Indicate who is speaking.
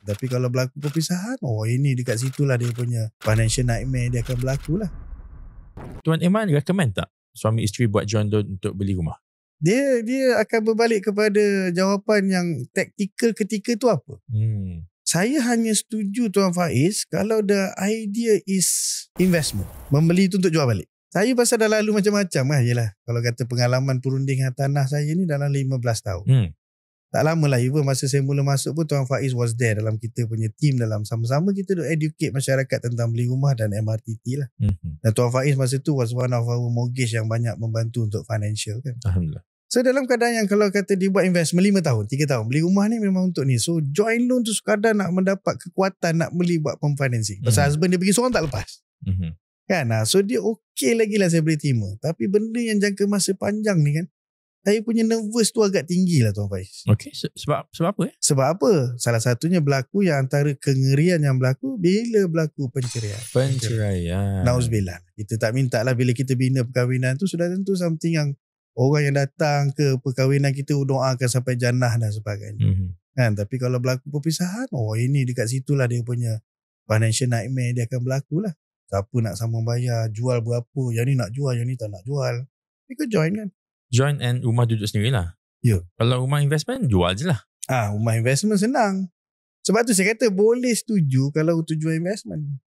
Speaker 1: Tapi kalau berlaku perpisahan, ini dekat situlah dia punya financial nightmare dia akan berlaku lah.
Speaker 2: Tuan Iman recommend tak suami isteri buat joint loan untuk beli rumah?
Speaker 1: Dia akan berbalik kepada jawapan yang taktikal ketika tu apa. Saya hanya setuju Tuan Faiz kalau the idea is investment. Membeli tu untuk jual balik. Saya pasal dah lalu macam-macam lah. Yelah, kalau kata pengalaman perundingan tanah saya ni dalam 15 tahun. Tak lama lah, even masa saya mula masuk pun Tuan Faiz was there dalam kita punya team, dalam sama-sama kita duk educate masyarakat tentang beli rumah dan MRTT lah. Dan Tuan Faiz masa tu was one of our mortgage yang banyak membantu untuk financial kan.
Speaker 2: Alhamdulillah.
Speaker 1: So dalam keadaan yang kalau kata dia buat investment 5 tahun, 3 tahun, beli rumah ni memang untuk ni. So joint loan tu sekadar nak mendapat kekuatan nak beli buat pump financing. Pasal husband dia pergi seorang tak lepas. Kan? So dia okey lagi lah saya boleh terima. Tapi benda yang jangka masa panjang ni kan, saya punya nervous tu agak tinggi lah Tuan Faiz.
Speaker 2: Okey, sebab apa
Speaker 1: Sebab apa? Salah satunya berlaku yang antara kengerian yang berlaku bila berlaku penceraian. Nauzubillah. Kita tak minta lah bila kita bina perkahwinan tu sudah tentu something yang orang yang datang ke perkahwinan kita doakan sampai jannah dan sebagainya. Kan? Tapi kalau berlaku perpisahan, ini dekat situlah dia punya financial nightmare dia akan berlaku lah. Siapa nak sambung bayar, jual berapa, yang ni nak jual, yang ni tak nak jual. Tapi kau join kan?
Speaker 2: Join and rumah duduk sendiri lah.
Speaker 1: Ya.
Speaker 2: Kalau rumah investment, jual je lah.
Speaker 1: Rumah investment senang. Sebab tu saya kata boleh setuju kalau tujuan investment.